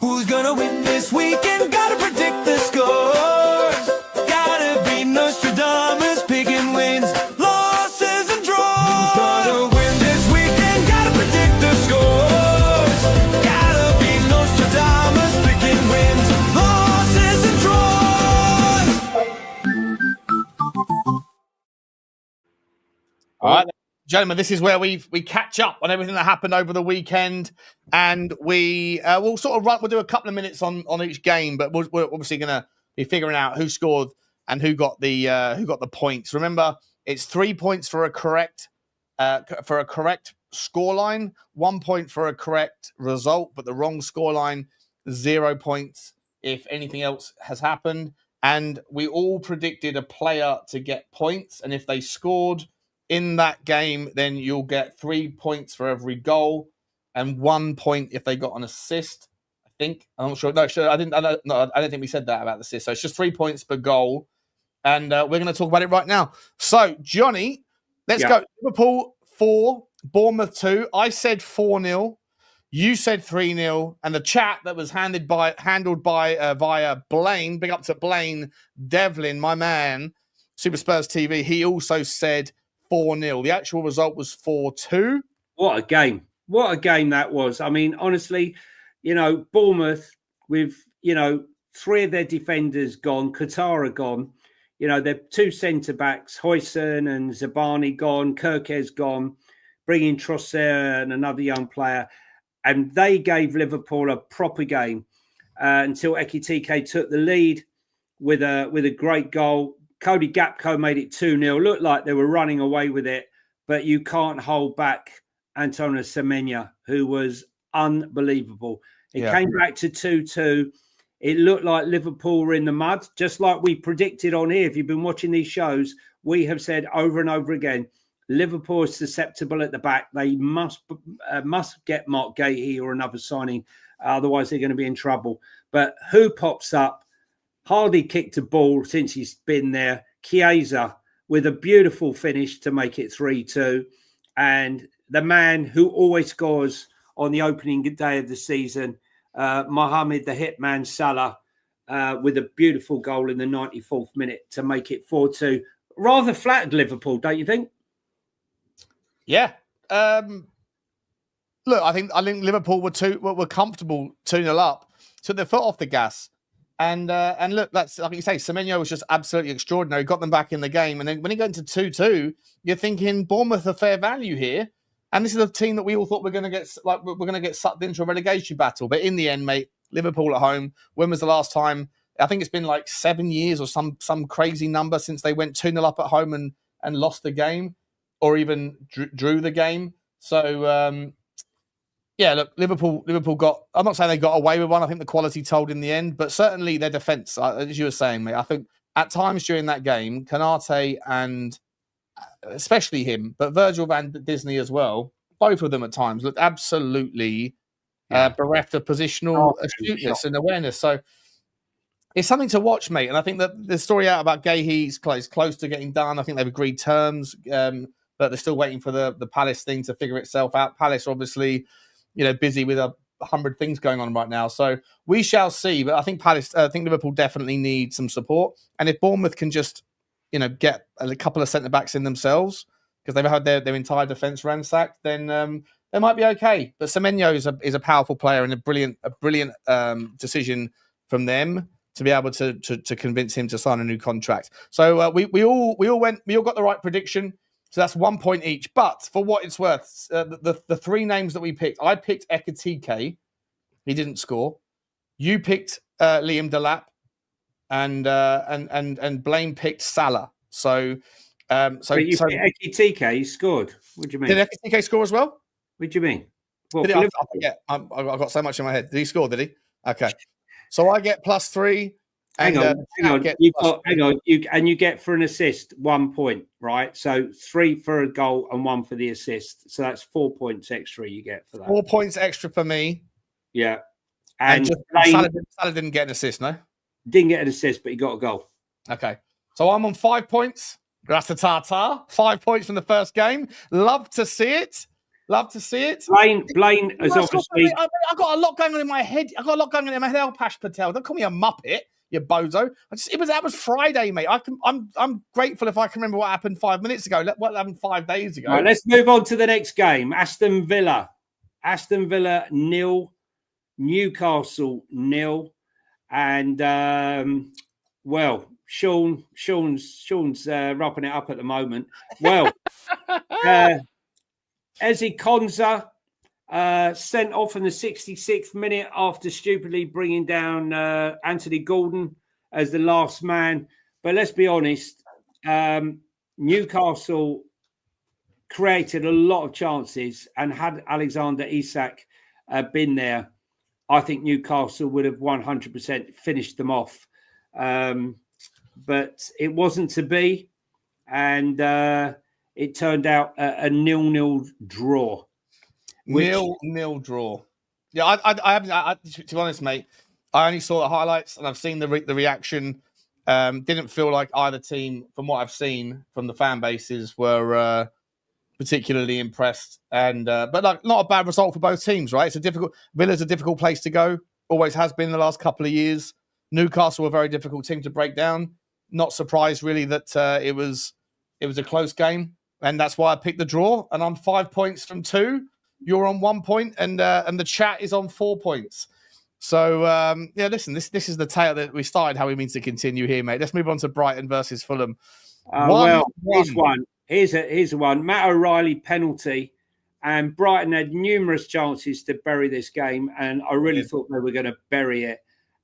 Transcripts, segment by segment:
Who's gonna win this weekend? Gotta predict the scores. Gotta be Nostradamus, picking wins, losses and draws. Who's gonna win this weekend? Gotta predict the scores. Gotta be Nostradamus, picking wins, losses and draws. All right, gentlemen, this is where we catch up on everything that happened over the weekend, and we'll sort of we'll do a couple of minutes on each game, but we're obviously going to be figuring out who scored and who got the points. Remember, it's 3 points for a correct scoreline, 1 point for a correct result, but the wrong scoreline, 0 points if anything else has happened. And we all predicted a player to get points, and if they scored in that game, then you'll get 3 points for every goal and 1 point if they got an assist. I think I'm not sure. No, sure. I don't think we said that about the assist. So it's just 3 points per goal, and we're going to talk about it right now. So, Johnny, let's go. Liverpool 4, Bournemouth 2. I said 4-0. You said 3-0, and the chat that was handled by via Blaine. Big up to Blaine Devlin, my man, Super Spurs TV. He also said 4-0. The actual result was 4-2. What a game. What a game that was. I mean, honestly, Bournemouth with, 3 of their defenders gone, Qatar gone, their 2 centre-backs, Hoyson and Zabani gone, Kirkes gone, bringing Trossard and another young player. And they gave Liverpool a proper game until Ekitike took the lead with a great goal. Cody Gakpo made it 2-0. Looked like they were running away with it, but you can't hold back Antonio Semenyo, who was unbelievable. It came back to 2-2. It looked like Liverpool were in the mud, just like we predicted on here. If you've been watching these shows, we have said over and over again, Liverpool is susceptible at the back. They must get Mark Gahey or another signing. Otherwise, they're going to be in trouble. But who pops up? Hardly kicked a ball since he's been there. Chiesa with a beautiful finish to make it 3-2. And the man who always scores on the opening day of the season, Mohamed the Hitman Salah, with a beautiful goal in the 94th minute to make it 4-2. Rather flattered Liverpool, don't you think? Yeah. Look, I think Liverpool were comfortable 2-0 up, took their foot off the gas. And look, that's like you say, Semenyo was just absolutely extraordinary. Got them back in the game, and then when he got into 2-2, you're thinking Bournemouth are fair value here, and this is a team that we all thought we're going to get sucked into a relegation battle. But in the end, mate, Liverpool at home. When was the last time? I think it's been like 7 years or some crazy number since they went 2-0 up at home and lost the game, or even drew the game. So. Yeah, look, Liverpool got. I'm not saying they got away with one. I think the quality told in the end, but certainly their defence, as you were saying, mate. I think at times during that game, Konate and especially him, but Virgil van Disney as well, both of them at times looked absolutely bereft of positional astuteness and awareness. So it's something to watch, mate. And I think that the story out about Gahey's close to getting done. I think they've agreed terms, but they're still waiting for the Palace thing to figure itself out. Palace obviously, busy with 100 things going on right now. So we shall see. But I think Liverpool definitely need some support. And if Bournemouth can just, get a couple of centre-backs in themselves, because they've had their entire defence ransacked, then they might be okay. But Semenyo is a powerful player and a brilliant decision from them to be able to convince him to sign a new contract. So we all got the right prediction. So that's 1 point each. But for what it's worth, the 3 names that we picked, I picked Ekitike. He didn't score. You picked Liam Delap, and Blaine picked Salah. So picked Ekitike, he scored. What do you mean? Did Ekitike score as well? What do you mean? Well, I forget. I've got so much in my head. Did he score? Did he? Okay. So I get +3. Hang on. You get for an assist 1 point, right? So 3 for a goal and 1 for the assist. So that's 4 points extra you get for that. 4 points extra for me. Yeah. And Salah didn't get an assist, no? Didn't get an assist, but he got a goal. Okay. So I'm on 5 points. Grata Tata. 5 points from the first game. Love to see it. Love to see it. Blaine has obviously. I've got a lot going on in my head. I've got a lot going on in my head. Pash Patel, don't call me a muppet, you bozo. That was Friday, mate. I'm grateful if I can remember what happened 5 minutes ago. What happened 5 days ago. Right, let's move on to the next game. Aston Villa 0, Newcastle 0, and Sean's wrapping it up at the moment. Well, Eze Konsa sent off in the 66th minute after stupidly bringing down Anthony Gordon as the last man. But let's be honest, Newcastle created a lot of chances, and had Alexander Isak been there, I think Newcastle would have 100% finished them off. But it wasn't to be, and it turned out a 0-0 draw. 0-0 draw. Yeah, I haven't. To be honest, mate, I only saw the highlights and I've seen the reaction. Didn't feel like either team, from what I've seen from the fan bases, were particularly impressed. And but like, not a bad result for both teams, right? Villa's a difficult place to go. Always has been the last couple of years. Newcastle, a very difficult team to break down. Not surprised really that it was a close game, and that's why I picked the draw. And I'm 5 points from 2. You're on 1 point, and the chat is on 4 points. So yeah, listen, this is the tale that we started. How we mean to continue here, mate. Let's move on to Brighton versus Fulham. Here's one. Here's one. Matt O'Reilly penalty, and Brighton had numerous chances to bury this game, and I really thought they were going to bury it.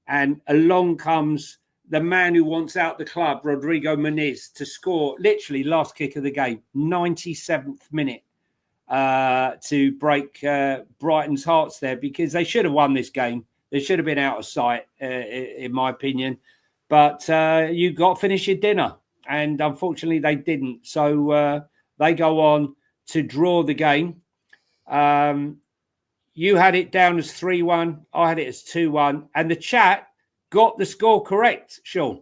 And along comes the man who wants out the club, Rodrigo Muniz, to score literally last kick of the game, 97th minute, to break Brighton's hearts there, because they should have won this game. They should have been out of sight, in my opinion. But you got to finish your dinner, and unfortunately they didn't. So they go on to draw the game. You had it down as 3-1. I had it as 2-1. And the chat got the score correct, Sean.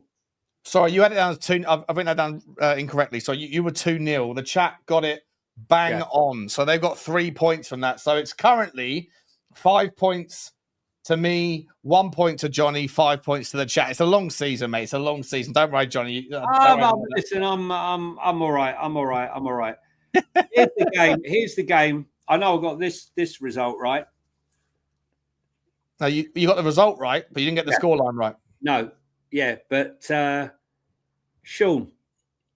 Sorry, you had it down as 2. I've written that down incorrectly. So you were 2-0. The chat got it bang on. So they've got 3 points from that. So it's currently 5 points to me, 1 point to Johnny, 5 points to the chat. It's a long season, mate. It's a long season. Don't worry, Johnny. Listen, I'm all right. I'm all right. Here's the game. I know I got this result right. No, you got the result right, but you didn't get the scoreline right. No, yeah, but Sean,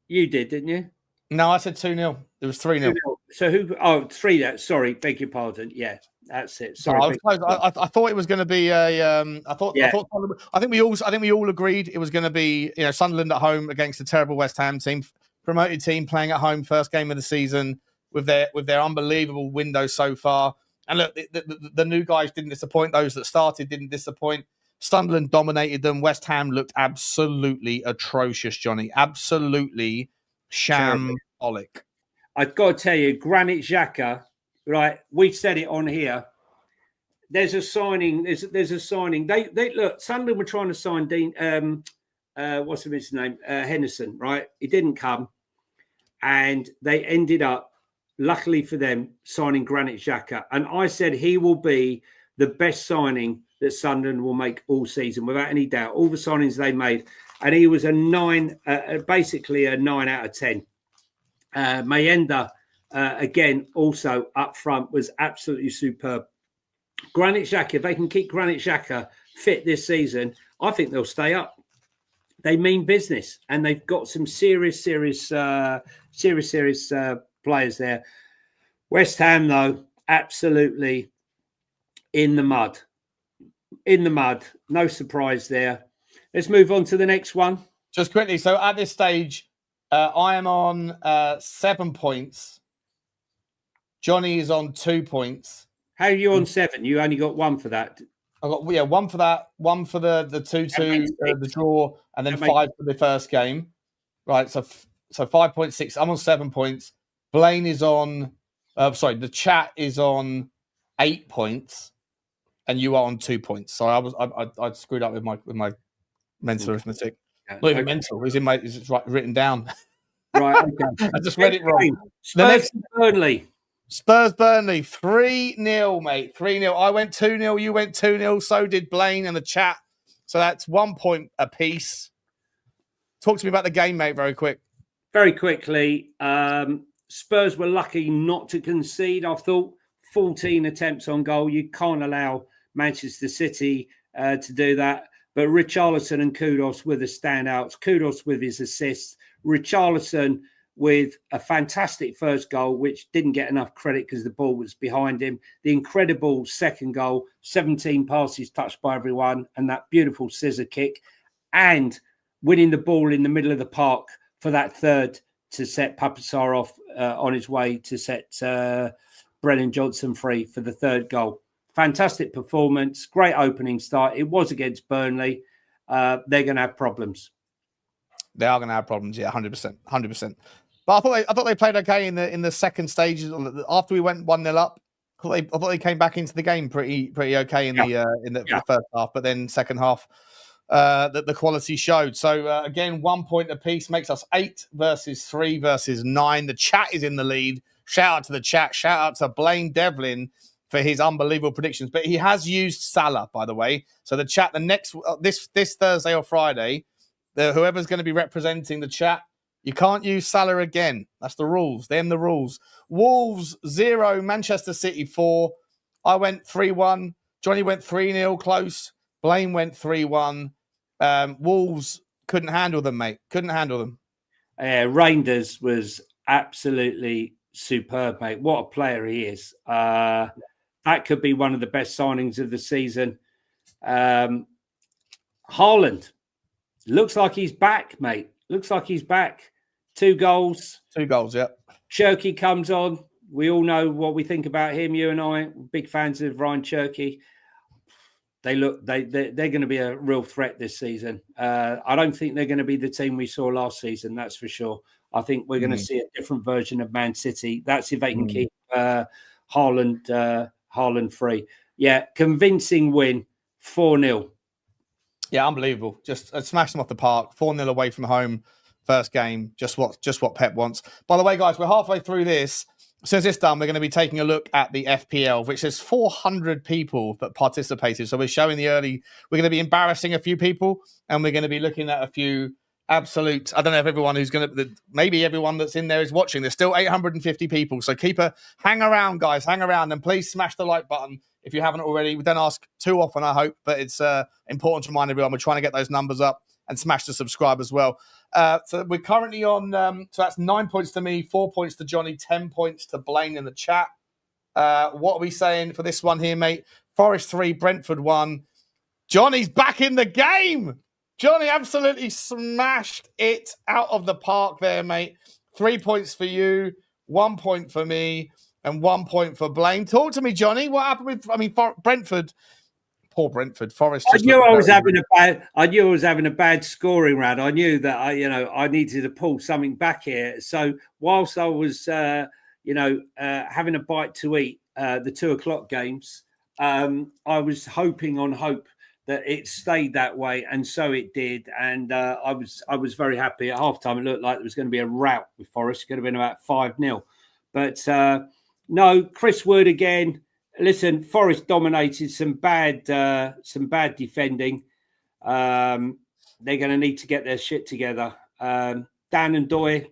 you did, didn't you? No, I said 2-0. It was 3-0. So who? Oh, 3. Sorry, beg your pardon. Yeah, that's it. Sorry, I was close. I thought it was going to be a. I think we all agreed it was going to be, Sunderland at home against a terrible West Ham team, promoted team playing at home, first game of the season with their unbelievable window so far. And look, the new guys didn't disappoint. Those that started didn't disappoint. Sunderland dominated them. West Ham looked absolutely atrocious, Johnny. Absolutely shambolic. I've got to tell you, Granit Xhaka, right? We said it on here. There's a signing. There's a signing. They look. Sunderland were trying to sign Dean. What's his name? Henderson, right? He didn't come, and they ended up, luckily for them, signing Granit Xhaka. And I said he will be the best signing that Sunderland will make all season, without any doubt. All the signings they made, and he was a 9, basically a 9 out of 10. Mayenda, again, also up front, was absolutely superb. Granit Xhaka, if they can keep Granit Xhaka fit this season, I think they'll stay up. They mean business, and they've got some serious players there. West Ham, though, absolutely in the mud. No surprise there. Let's move on to the next one. Just quickly. So at this stage, I am on 7 points. Johnny is on 2 points. How are you on 7? You only got 1 for that. I got 1 for that, 1 for the 2-2, the draw, and then 5 for the first game. Right, so 5.6. I'm on 7 points. Blaine is on. The chat is on 8 points, and you are on 2 points. So I screwed up with my mental arithmetic. Not even mental. It's written down. Right. Okay. I just read it wrong. Spurs and Burnley. Spurs Burnley 3-0, mate. 3-0. I went 2-0. You went 2-0. So did Blaine in the chat. So that's 1 point apiece. Talk to me about the game, mate, very quick. Very quickly, Spurs were lucky not to concede. I thought 14 attempts on goal. You can't allow Manchester City to do that. But Richarlison and Kudos were the standouts. Kudos with his assists. Richarlison with a fantastic first goal, which didn't get enough credit because the ball was behind him. The incredible second goal, 17 passes touched by everyone, and that beautiful scissor kick. And winning the ball in the middle of the park for that third to set Papasar off on his way to set Brennan Johnson free for the third goal. Fantastic performance, great opening start. It was against Burnley. They're going to have problems. They are going to have problems, yeah, 100%, 100%. But I thought they played okay in the second stage after we went 1-0 up. I thought they came back into the game pretty okay in the first half, but then second half, the quality showed. So again, 1 point apiece makes us 8 versus 3 versus 9. The chat is in the lead. Shout out to the chat. Shout out to Blaine Devlin for his unbelievable predictions. But he has used Salah, by the way. So the chat, the next this Thursday or Friday, whoever's going to be representing the chat, you can't use Salah again. That's the rules. Them the rules. Wolves 0, Manchester City 4. I went 3-1. Johnny went 3-0 close. Blaine went 3-1. Wolves couldn't handle them, mate. Couldn't handle them. Reinders was absolutely superb, mate. What a player he is. That could be one of the best signings of the season. Haaland looks like he's back, mate. Looks like he's back. 2 goals. 2 goals, yeah. Cherky comes on. We all know what we think about him, you and I. Big fans of Ryan Cherky. They're going to be a real threat this season. I don't think they're going to be the team we saw last season, that's for sure. I think we're going to see a different version of Man City. That's if they can keep Haaland free. Yeah, convincing win, 4-0. Yeah, unbelievable. Just smashed them off the park. 4-0 away from home. First game. Just what Pep wants. By the way, guys, we're halfway through this. As soon as it's done, we're going to be taking a look at the FPL, which there's 400 people that participated. So we're showing we're going to be embarrassing a few people, and we're going to be looking at a few absolute, I don't know if everyone who's going to, maybe everyone that's in there is watching. There's still 850 people. So hang around, guys, hang around, and please smash the like button if you haven't already. We don't ask too often, I hope, but it's important to remind everyone we're trying to get those numbers up, and smash the subscribe as well. So we're currently on, so that's 9 points to me, 4 points to Johnny, 10 points to Blaine in the chat. What are we saying for this one here, mate? Forest 3, Brentford 1. Johnny's back in the game. Johnny absolutely smashed it out of the park there, mate. 3 points for you, 1 point for me, and 1 point for Blaine. Talk to me, Johnny. What happened with, Brentford? Poor Brentford. Forest. I knew I was having a bad scoring round. I knew that I needed to pull something back here. So whilst I was having a bite to eat the 2:00 games, I was hoping on hope that it stayed that way, and so it did. And I was very happy. At halftime, it looked like there was going to be a rout with Forest. It could have been about 5-0, but no. Chris Wood again. Listen, Forest dominated some bad defending. They're going to need to get their shit together. Dan and Doy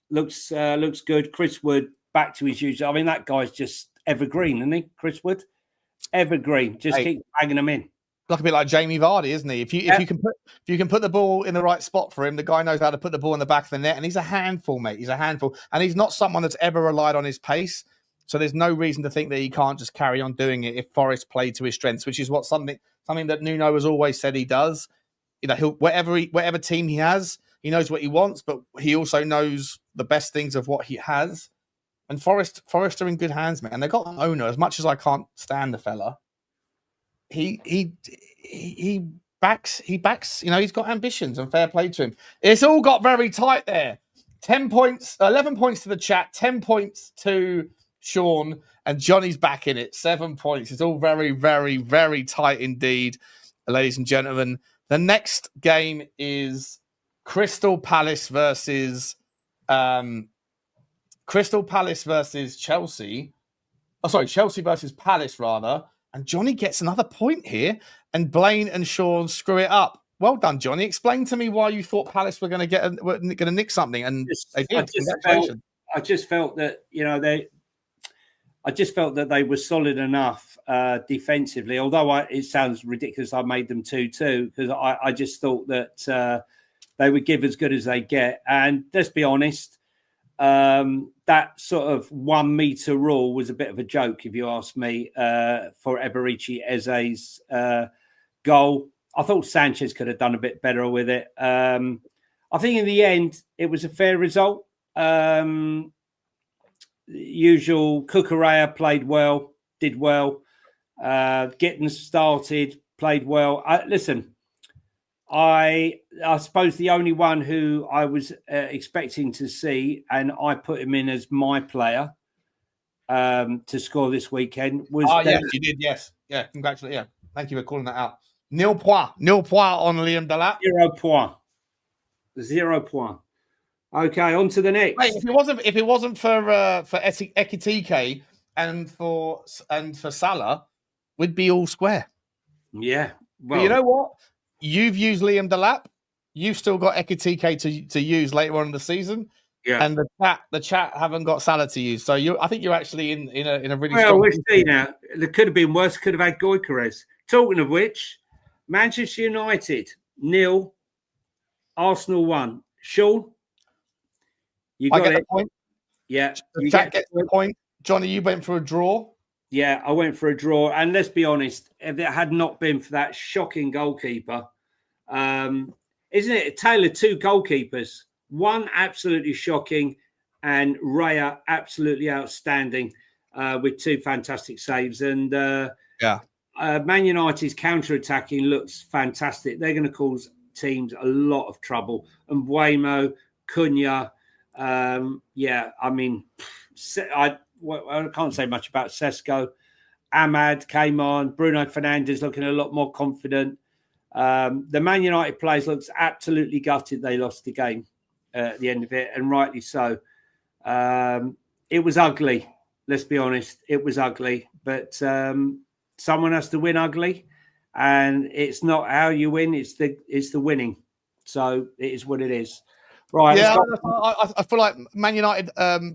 looks good. Chris Wood back to his usual. I mean, that guy's just evergreen, isn't he? Chris Wood, evergreen. Just keep banging them in. Like a bit like Jamie Vardy, isn't he? If you can put the ball in the right spot for him, the guy knows how to put the ball in the back of the net, and he's a handful, mate. He's a handful, and he's not someone that's ever relied on his pace. So there's no reason to think that he can't just carry on doing it if Forest play to his strengths, which is what something that Nuno has always said he does. He'll whatever team he has, he knows what he wants, but he also knows the best things of what he has. And Forest are in good hands, man. And they got an owner. As much as I can't stand the fella, he backs. He's got ambitions, and fair play to him. It's all got very tight there. 10 points, 11 points to the chat, 10 points to Sean, and Johnny's back in it. 7 points. It's all very, very, very tight indeed, ladies and gentlemen. The next game is Crystal Palace versus Chelsea. Chelsea versus Palace rather. And Johnny gets another point here, and Blaine and Sean screw it up. Well done, Johnny. Explain to me why you thought Palace were going to nick something, and they did. Congratulations. I just felt that they were solid enough defensively. Although it sounds ridiculous, I made them 2-2 because I just thought that they would give as good as they get. And let's be honest, that sort of 1 meter rule was a bit of a joke, if you ask me, for Eberici Eze's goal. I thought Sanchez could have done a bit better with it. I think in the end, it was a fair result. Usual Cucurella played well, did well. Getting started, played well. Listen, I suppose the only one who I was expecting to see, and I put him in as my player to score this weekend was. Yes, you did. Yes, yeah. Congratulations. Yeah, thank you for calling that out. Nil point on Liam Delap. 0 point. 0 point. Okay, on to the next. Mate, if it wasn't for Ekitike and for Salah, we'd be all square. Yeah. Well, but you know what? You've used Liam Delap. You've still got Ekitike to use later on in the season. Yeah. And the chat haven't got Salah to use. So I think you're actually in a really well, strong we'll see now. It could have been worse. Could have had Gyökeres. Talking of which, Manchester United 0, Arsenal 1. Sean, you got the point. Yeah, the chat gets the point. Johnny, you went for a draw. Yeah, I went for a draw. And let's be honest, if it had not been for that shocking goalkeeper, isn't it? Taylor, 2 goalkeepers, one absolutely shocking, and Raya absolutely outstanding with 2 fantastic saves. And Man United's counter-attacking looks fantastic. They're going to cause teams a lot of trouble. And Buemo, Cunha, I mean, I can't say much about Sesko. Ahmad came on. Bruno Fernandes looking a lot more confident. The Man United players looks absolutely gutted they lost the game at the end of it, and rightly so. It was ugly. Let's be honest. It was ugly. But someone has to win ugly. And it's not how you win, it's the winning. So it is what it is. Right. Yeah, I feel like Man United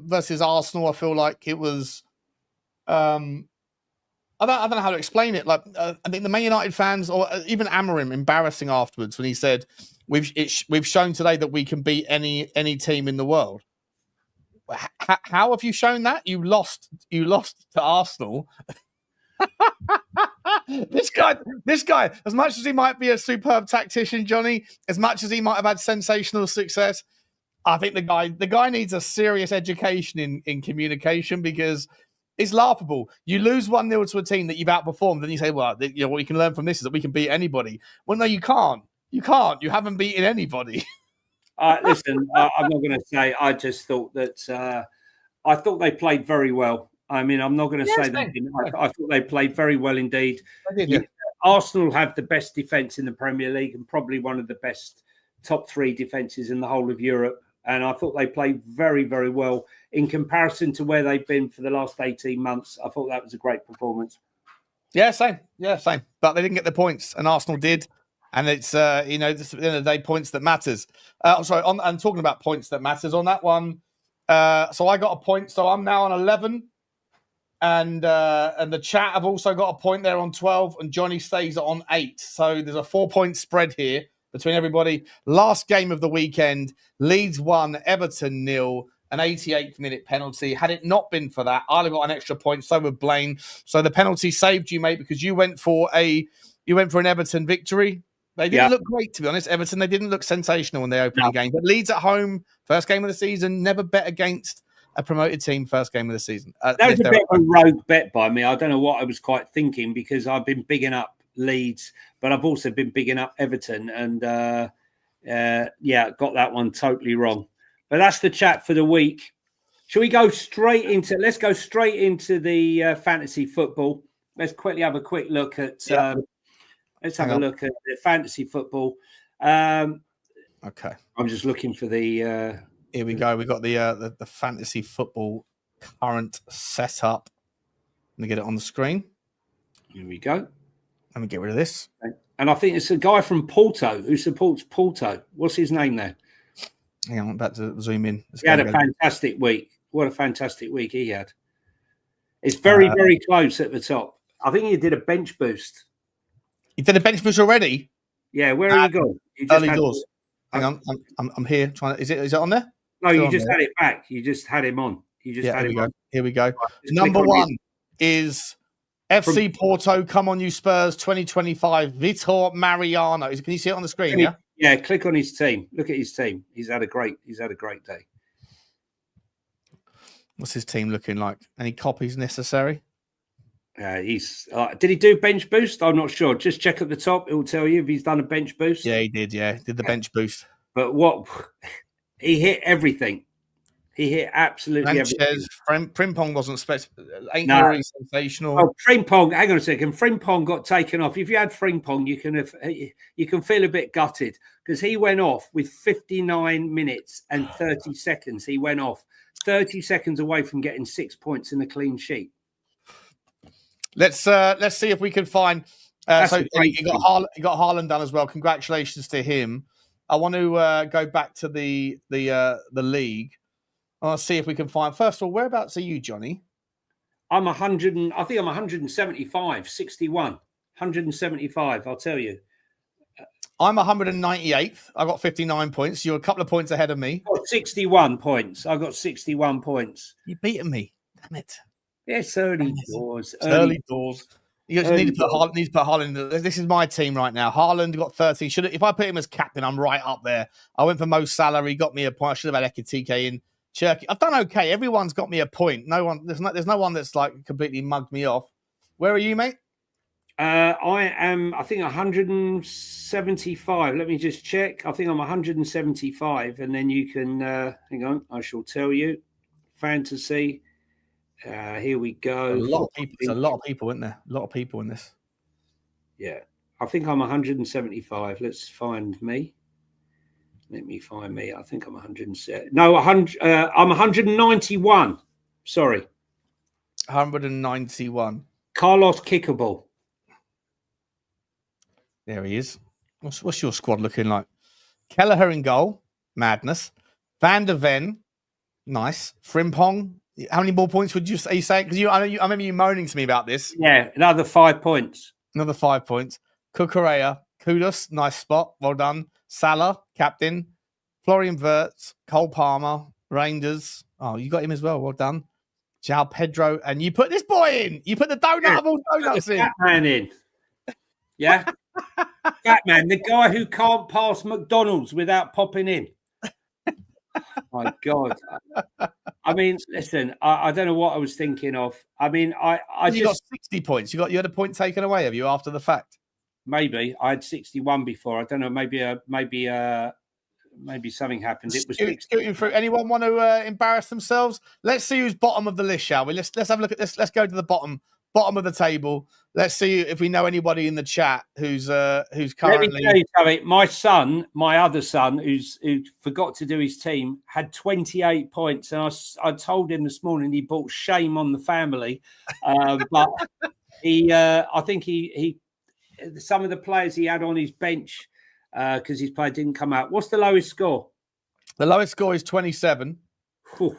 versus Arsenal. I feel like it was. I don't know how to explain it. Like I think the Man United fans, or even Amorim, embarrassing afterwards when he said, "We've shown today that we can beat any team in the world." How have you shown that? You lost to Arsenal. This guy, as much as he might be a superb tactician, Johnny, as much as he might have had sensational success, I think the guy needs a serious education in communication, because it's laughable. You lose 1-0 to a team that you've outperformed, and you say, well, what you can learn from this is that we can beat anybody. Well, no, you can't. You can't. You haven't beaten anybody. Listen, I'm not going to say. I just thought that I thought they played very well. I mean, I'm not going to say that. I thought they played very well indeed. Arsenal have the best defence in the Premier League and probably one of the best top 3 defences in the whole of Europe. And I thought they played very, very well in comparison to where they've been for the last 18 months. I thought that was a great performance. Yeah, same. But they didn't get the points, and Arsenal did. And it's, just at the end of the day, points that matters. I'm talking about points that matters on that one. So I got a point. So I'm now on 11. And the chat have also got a point there on 12, and Johnny stays on 8. So there's a 4-point spread here between everybody. Last game of the weekend, Leeds 1, Everton 0, an 88th minute penalty. Had it not been for that, I'd have got an extra point. So would Blaine. So the penalty saved you, mate, because you went for an Everton victory. They didn't look great, to be honest. Everton, they didn't look sensational in their opening game. But Leeds at home, first game of the season, never bet against a promoted team, first game of the season. That was a bit of a rogue bet by me. I don't know what I was quite thinking, because I've been bigging up Leeds, but I've also been bigging up Everton, and got that one totally wrong. But that's the chat for the week. Shall we go straight into? Let's go straight into the fantasy football. Let's quickly have a quick look at. Let's have a look at the fantasy football. Okay, I'm just looking for the. Here we go. We got the fantasy football current setup. me get it on the screen. Here we go. Let me get rid of this. And I think it's a guy from Porto who supports Porto. What's his name there? Hang on, I'm about to zoom in. He had a fantastic week. What a fantastic week he had. It's very, very close at the top. I think he did a bench boost. He did a bench boost already? Yeah, where are you going? Early doors. Hang on, I'm here trying to. Is it on there? No, you just had it back. You just had him on. You just had him on. Here we go. Number one is FC Porto. Come on, you Spurs. 2025. Vitor Mariano. Can you see it on the screen? Yeah. Yeah. Click on his team. Look at his team. He's had a great day. What's his team looking like? Any copies necessary? Did he do bench boost? I'm not sure. Just check at the top. It will tell you if he's done a bench boost. Yeah, he did. Yeah, did the bench boost. But he hit everything. He hit absolutely everything. Frimpong wasn't ain't really sensational. Oh, Frimpong, hang on a second. Frimpong got taken off. If you had Frimpong, you can feel a bit gutted because he went off with 59 minutes and 30 seconds. He went off 30 seconds away from getting 6 points in a clean sheet. Let's see if we can find. So he got Haaland done as well. Congratulations to him. I want to go back to the league. I'll see if we can find. First of all, whereabouts are you, Johnny? I'm 100. I think I'm 175, 61, 175. I'll tell you. I'm 198th. I got 59 points. You're a couple of points ahead of me. I got 61 points. I got 61 points. You've beaten me. Damn it. Yes, early doors. Early doors. You need to put Haaland. This is my team right now. Haaland got 13. If I put him as captain, I'm right up there. I went for Mo Salah. He got me a point. I should have had Ekitike in. Cherky. I've done okay. Everyone's got me a point. There's no one that's like completely mugged me off. Where are you, mate? I am, I think 175. Let me just check. I think I'm 175, and then you can hang on. I shall tell you. Fantasy. Here we go. There's a lot of people, isn't there? A lot of people in this. Yeah, I think I'm 175. Let's find me. Let me find me. I think I'm 107. No, 100. I'm 191. Sorry, 191. Carlos Kickable. There he is. What's your squad looking like? Kelleher in goal. Madness. Van der Ven. Nice. Frimpong. How many more points would you say? Because I remember you moaning to me about this. Yeah, another 5 points. Another 5 points. Kukurea. Kudus. Nice spot. Well done. Salah, captain. Florian Wirtz. Cole Palmer. Rangers. Oh, you got him as well. Well done. João Pedro. And you put this boy in. You put the donut of all donuts in. Fat man in. Yeah. Fat man. The guy who can't pass McDonald's without popping in. My God. I mean, listen, I don't know what I was thinking of. I mean, you got 60 points. You had a point taken away of you after the fact. Maybe I had 61 before. I don't know. Maybe something happened. It was scooting through. Anyone want to embarrass themselves? Let's see who's bottom of the list, shall we? Let's have a look at this. Let's go to the bottom of the table. Let's see if we know anybody in the chat who's currently. Let me tell you something. My other son, who forgot to do his team, had 28 points, and I told him this morning he brought shame on the family. But I think he some of the players he had on his bench because his player didn't come out. What's the lowest score? The lowest score is 27. Whew.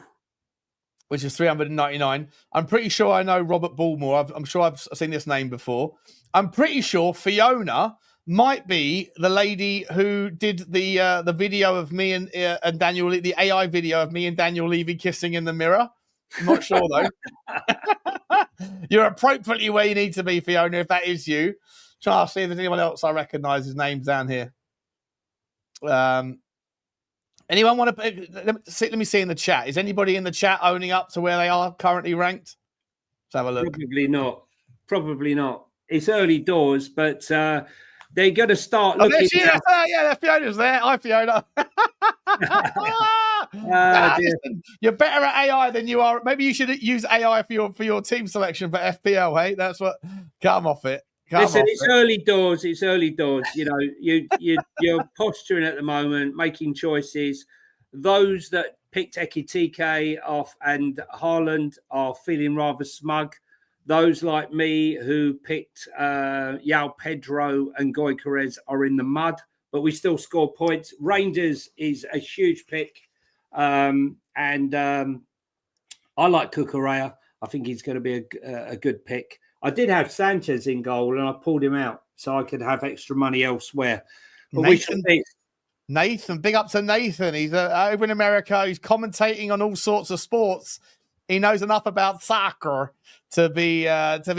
Which is 399. I'm pretty sure I know Robert Bullmore. I'm sure I've seen this name before. I'm pretty sure Fiona might be the lady who did the video of me and Daniel, the AI video of me and Daniel Levy kissing in the mirror. I'm not sure though. You're appropriately where you need to be, Fiona, if that is you. Trying to see if there's anyone else I recognise his names down here. Anyone want to let me see in the chat? Is anybody in the chat owning up to where they are currently ranked? Let's have a look. Probably not. It's early doors, but they're going to start looking. Yeah, Fiona's there. Hi, Fiona. Listen, you're better at AI than you are. Maybe you should use AI for your team selection for FPL. Hey, that's what. Come off it. Listen, it's early doors. It's early doors. You know, you're posturing at the moment, making choices. Those that picked Ekitike off and Haaland are feeling rather smug. those like me who picked Yao Pedro and Goikarez are in the mud, but we still score points. Rangers is a huge pick. And I like Cucurella. I think he's going to be a good pick. I did have Sanchez in goal and I pulled him out so I could have extra money elsewhere. But Nathan, big up to Nathan. He's over in America. He's commentating on all sorts of sports. He knows enough about soccer to be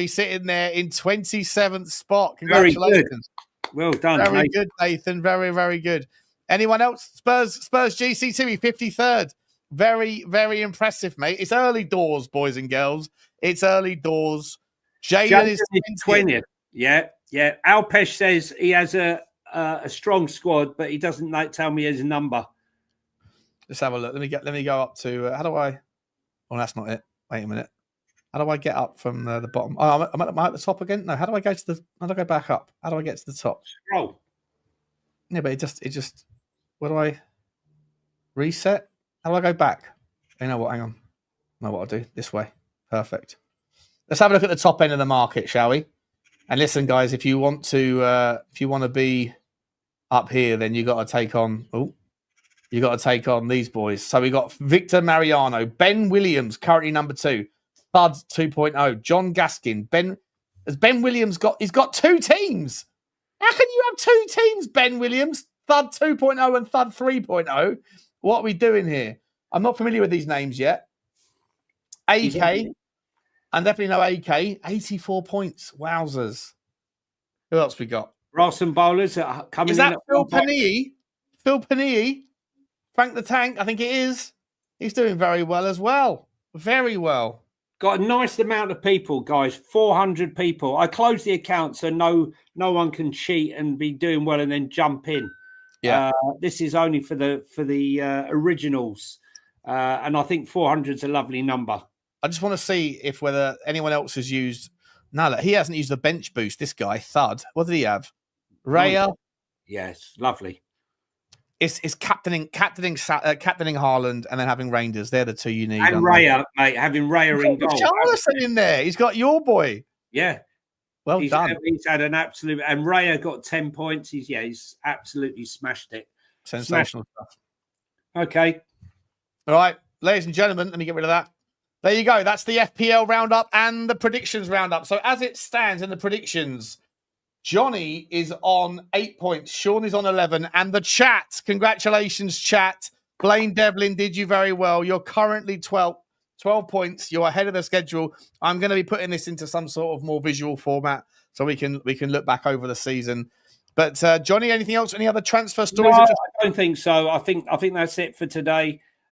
sitting there in 27th spot. Congratulations. Well done. Very Nathan. good, Nathan. Very, very good. Anyone else? Spurs GC2, 53rd. Very, very impressive, mate. It's early doors, boys and girls. It's early doors. Jalen is 20th. Yeah. Alpesh says he has a strong squad, but he doesn't tell me his number. Let's have a look. Let me go up to how do I? Oh, that's not it. Wait a minute. How do I get up from the bottom? Oh, am I at the top again? No. How do I go back up? How do I get to the top? Scroll. Yeah, but it just. Where do I reset? How do I go back? You know what? Hang on. I know what I'll do. This way. Perfect. Let's have a look at the top end of the market, shall we? And listen, guys, if you want to be up here, then you got to take on. You got to take on these boys. So we got Victor Mariano, Ben Williams, currently number 2, Thud 2.0, John Gaskin. Has Ben Williams he's got 2 teams? How can you have 2 teams, Ben Williams? Thud 2.0 and Thud 3.0. What are we doing here? I'm not familiar with these names yet. AK. I definitely know AK. 84 points. Wowzers. Who else we got? Ross and bowlers are coming in. Is that Phil Panini? Phil Panini? Frank the Tank, I think it is. He's doing very well as well. Very well. Got a nice amount of people, guys. 400 people. I closed the account so no one can cheat and be doing well and then jump in. Yeah. This is only for the originals. And I think 400 is a lovely number. I just want to see whether anyone else has used. No, he hasn't used the bench boost. This guy, Thud. What did he have? Raya. Yes, lovely. It's captaining Haaland and then having Rangers. They're the 2 you need. And Raya, mate, having Raya in goal. Charleston in there. He's got your boy. Yeah. Well done. He's had an absolute, and Raya got 10 points. He's absolutely smashed it. Sensational stuff. Okay. All right, ladies and gentlemen, let me get rid of that. There you go. That's the FPL roundup and the predictions roundup. So as it stands in the predictions, Johnny is on 8 points. Sean is on 11. And the chat, congratulations, chat. Blaine Devlin did you very well. You're currently 12 points. You're ahead of the schedule. I'm going to be putting this into some sort of more visual format so we can look back over the season. But Johnny, anything else? Any other transfer stories? No, I don't think so. I think that's it for today.